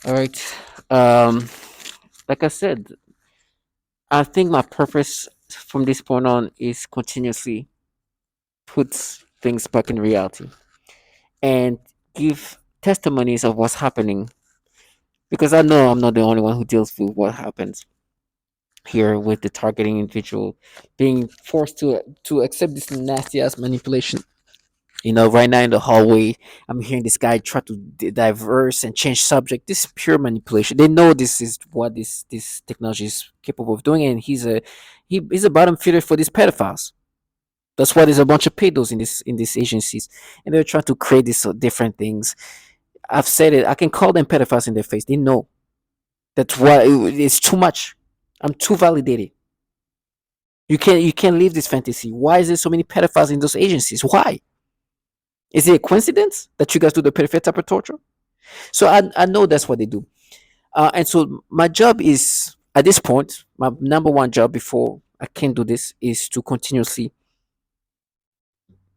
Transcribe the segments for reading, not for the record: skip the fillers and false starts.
All right. Um, like I said, I think my purpose from this point on is continuously put things back in reality and give testimonies of what's happening because I know I'm not the only one who deals with what happens here with the targeting individual being forced to accept this nasty ass manipulation. Right now in the hallway, I'm hearing this guy try to diverse and change subject. This is pure manipulation. They know this is what this technology is capable of doing, and he's a bottom feeder for these pedophiles. That's why there's a bunch of pedos in these agencies, and they're trying to create these different things. I've said it. I can call them pedophiles in their face. They know that's why it's too much. I'm too validated. You can't leave this fantasy. Why is there so many pedophiles in those agencies? Why? Is it a coincidence that you guys do the pedophile type of torture? So I know that's what they do. And so my job is at this point, my number one job before I can do this is to continuously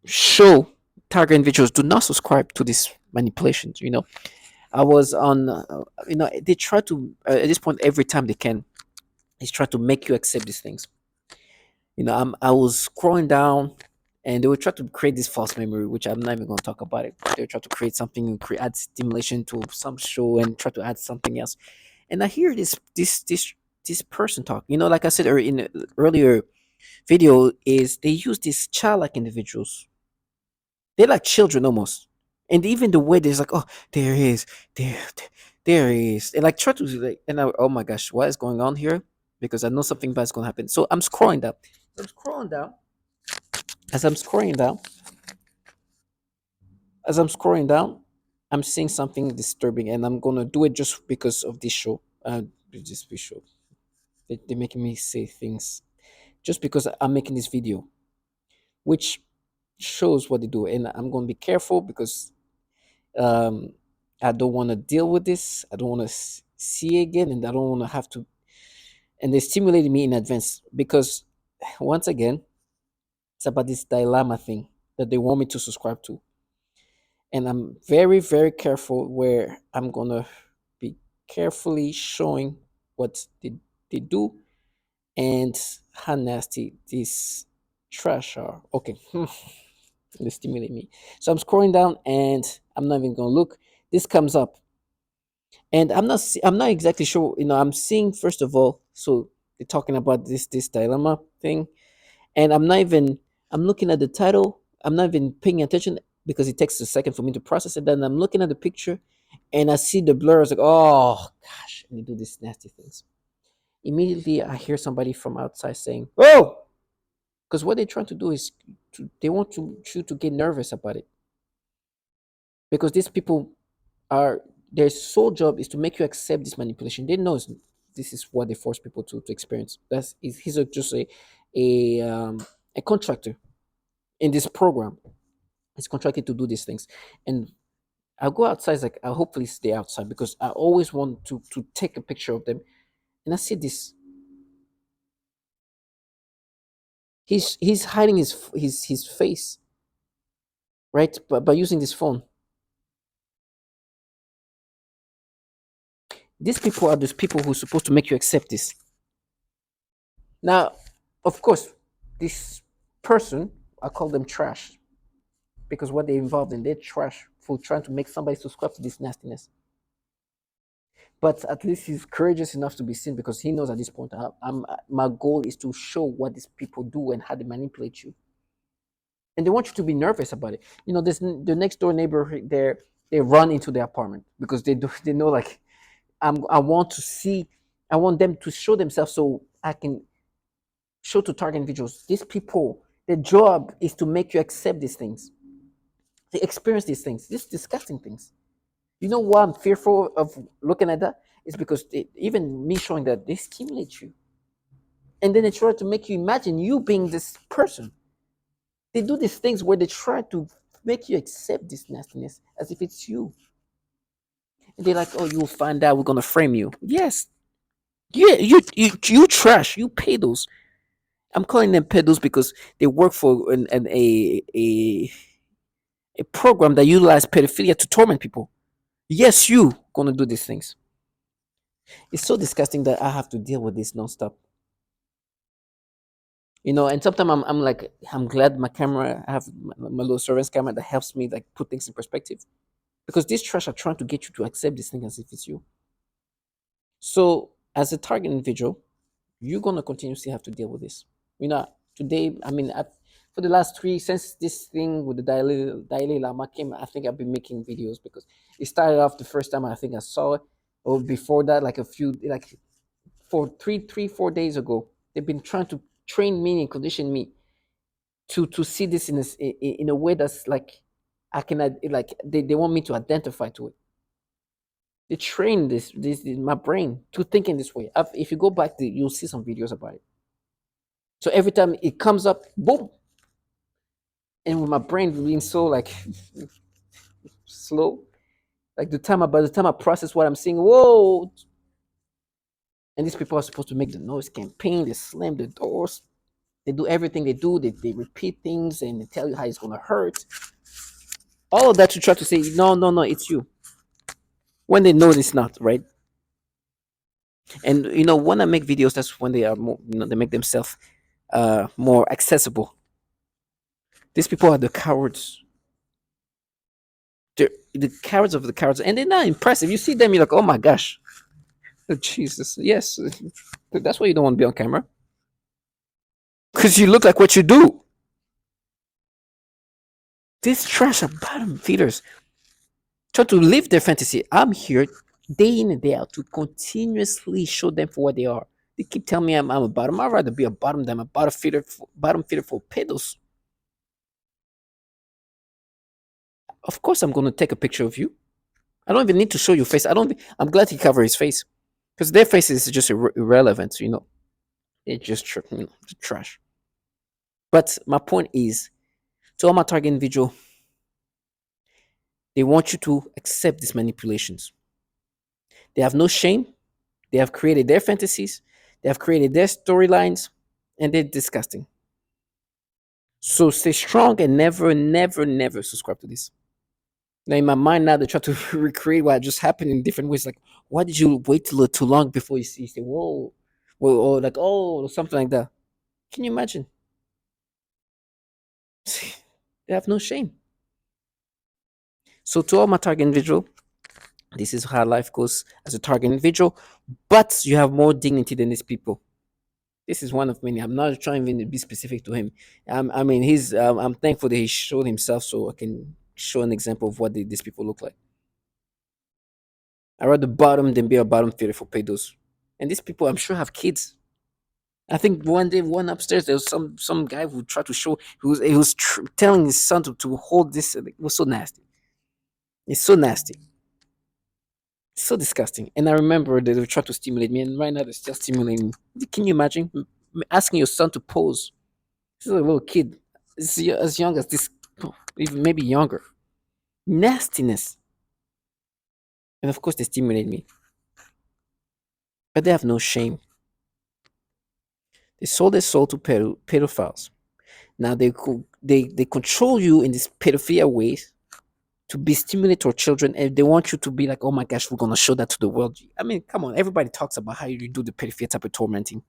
show target individuals do not subscribe to these manipulations. I was on, they try to at this point every time they can, is try to make you accept these things. I was scrolling down, and they would try to create this false memory, which I'm not even going to talk about it. They would try to create something and add stimulation to some show and try to add something else. And I hear this person talk. Like I said in the earlier video, is they use these childlike individuals. They're like children almost, and even the way there's like, oh, there he is, there he is, and like try to like, and oh my gosh, what is going on here? Because I know something bad is going to happen. So I'm scrolling down. I'm scrolling down. As I'm scrolling down, as I'm scrolling down, I'm seeing something disturbing, and I'm gonna do it just because of this show. This show. They're making me say things just because I'm making this video, which shows what they do, and I'm gonna be careful because um, I don't want to deal with this. I don't want to see it again, and I don't want to have to. And they stimulated me in advance because, once again, it's about this dilemma thing that they want me to subscribe to, and I'm very very careful where I'm gonna be carefully showing what they do and how nasty these trash are. Okay, they stimulate me. So I'm scrolling down and I'm not even gonna look. This comes up, and I'm not exactly sure. I'm seeing first of all. So they're talking about this dilemma thing, and I'm looking at the title. I'm not even paying attention because it takes a second for me to process it. Then I'm looking at the picture, and I see the blur. I was like, oh gosh, and they do these nasty things. Immediately, I hear somebody from outside saying, "Oh," because what they're trying to do is they want you to get nervous about it because these people are their sole job is to make you accept this manipulation. They know this is what they force people to experience. He's just a contractor in this program. He's contracted to do these things, and I'll go outside. It's like I'll hopefully stay outside because I always want to take a picture of them. And I see this. He's hiding his face, right, by using this phone. These people are those people who're supposed to make you accept this. Now, of course, this person, I call them trash because what they involved in, they're trash for trying to make somebody subscribe to this nastiness. But at least he's courageous enough to be seen because he knows at this point, my goal is to show what these people do and how they manipulate you. And they want you to be nervous about it. This the next door neighbor there, they run into the apartment because they know like I want to see, I want them to show themselves so I can show to target individuals. These people, their job is to make you accept these things, to experience these things, these disgusting things. You know why I'm fearful of looking at that? It's because even me showing that they stimulate you. And then they try to make you imagine you being this person. They do these things where they try to make you accept this nastiness as if it's you. And they're like, oh, you'll find out we're gonna frame you. Yes. Yeah, you trash, you pedos. I'm calling them pedos because they work for a program that utilizes pedophilia to torment people. Yes, you gonna do these things. It's so disgusting that I have to deal with this nonstop. And sometimes I'm like, I'm glad my camera, I have my little surveillance camera that helps me like put things in perspective. Because these trash are trying to get you to accept this thing as if it's you. So as a target individual, you're gonna continuously have to deal with this. Today, I mean, for the last three, since this thing with the Dalai Lama came, I think I've been making videos because it started off the first time I think I saw it, or before that, like a few, like for 4 days ago, they've been trying to train me and condition me to see this in a way that's like I can like they want me to identify to it. They train this in my brain to think in this way. If you go back, you'll see some videos about it. So every time it comes up, boom, and with my brain being so like slow, like by the time I process what I'm seeing, whoa! And these people are supposed to make the noise campaign. They slam the doors. They do everything they do. They repeat things and they tell you how it's gonna hurt. All of that to try to say no, no, no, it's you. When they know it's not right. And when I make videos, that's when they are more. They make themselves more accessible. These people are the cowards. They're the cowards of the cowards, and they're not impressive. You see them, you're like, oh my gosh, oh, Jesus, yes, that's why you don't want to be on camera because you look like what you do. These trash are bottom feeders try to live their fantasy. I'm here day in and day out to continuously show them for what they are. They keep telling me I'm a bottom. I'd rather be a bottom than a bottom feeder for pedos. Of course, I'm going to take a picture of you. I don't even need to show your face. I'm glad he covered his face because their face is just irrelevant. It's just trash. But my point is, to all my target individual, they want you to accept these manipulations. They have no shame. They have created their fantasies. They have created their storylines, and they're disgusting. So stay strong and never, never, never subscribe to this. Now in my mind now they try to recreate what just happened in different ways. Like, why did you wait till too long before you see? You say, whoa, well, or like, oh, or something like that. Can you imagine? They have no shame. So to all my target individual, this is how life goes as a target individual, but you have more dignity than these people. This is one of many. I'm not trying even to be specific to him. I mean, he's. I'm thankful that he showed himself, so I can show an example of what these people look like. I rather bottom than be a bottom feeder for pedos. And these people, I'm sure, have kids. I think one day, one upstairs, there was some guy who tried to show. He was telling his son to hold this. It was so nasty. It's so nasty. It's so disgusting. And I remember they were trying to stimulate me, and right now they're still stimulating me. Can you imagine asking your son to pose? This is a little kid, as young as this, even maybe younger. Nastiness. And of course, they stimulate me, but they have no shame. They sold their soul to pedophiles. Now they control you in this pedophilia ways to be stimulate our children, and they want you to be like, oh my gosh, we're gonna show that to the world. I mean, come on, everybody talks about how you do the pedophilia type of tormenting,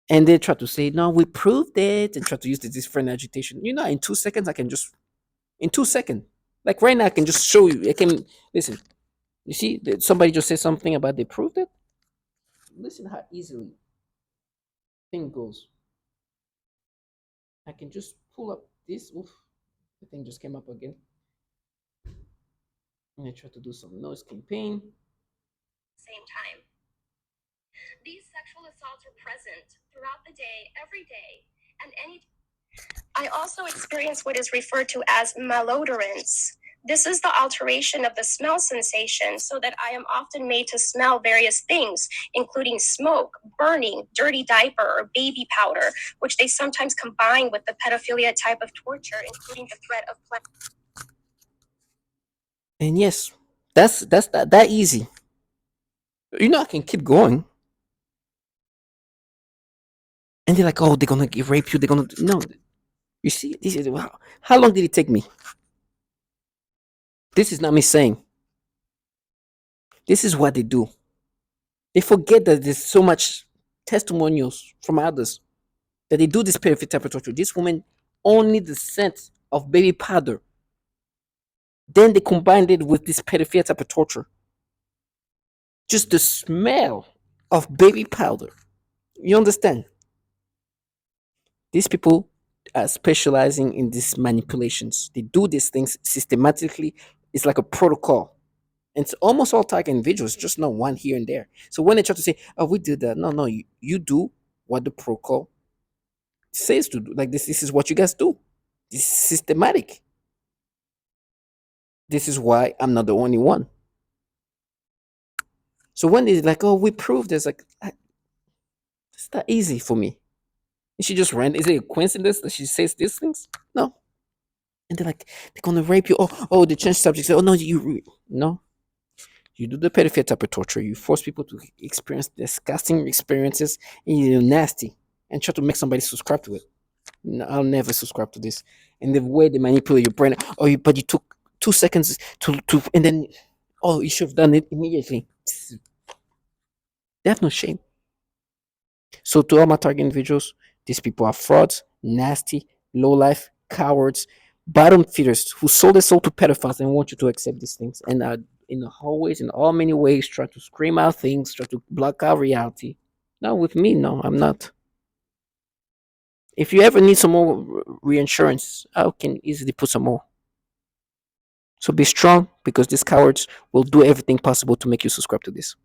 and they try to say, no, we proved it, and try to use this friend agitation. In 2 seconds, I can just in 2 seconds, like right now, I can just show you. I can listen. You see, somebody just said something about they proved it. Listen how easily thing goes. I can just pull up this. Oof, the thing just came up again. And I try to do some noise campaign. Same time. These sexual assaults are present throughout the day, every day, and any. I also experience what is referred to as malodorance. This is the alteration of the smell sensation so that I am often made to smell various things, including smoke, burning, dirty diaper, or baby powder, which they sometimes combine with the pedophilia type of torture, including the threat of. And yes, that's that easy. I can keep going. And they're like, oh, they're gonna rape you. They're gonna no. You see, this is how long did it take me? This is not me saying. This is what they do. They forget that there's so much testimonials from others that they do this period type of torture. This woman, only the scent of baby powder. Then they combined it with this pedophilia type of torture. Just the smell of baby powder. You understand? These people are specializing in these manipulations. They do these things systematically. It's like a protocol. And it's almost all target individuals, just not one here and there. So when they try to say, oh, we did that, no, no, you do what the protocol says to do. Like this is what you guys do. This is systematic. This is why I'm not the only one. So when they're like, oh, we proved this, like, it's not easy for me. Is she just ran? Is it a coincidence that she says these things? No. And they're like, they're gonna rape you. Oh, they change subjects. Oh no, no. You do the pedophilia type of torture. You force people to experience disgusting experiences, and you're nasty, and try to make somebody subscribe to it. No, I'll never subscribe to this. And the way they manipulate your brain. Oh, but you took 2 seconds to, and then, oh, you should have done it immediately. They have no shame. So to all my target individuals, these people are frauds, nasty, low life, cowards, bottom feeders who sold their soul to pedophiles and want you to accept these things and are in the hallways in all many ways try to scream out things, try to block out reality. Not with me, no, I'm not. If you ever need some more reinsurance, I can easily put some more. So be strong because these cowards will do everything possible to make you subscribe to this.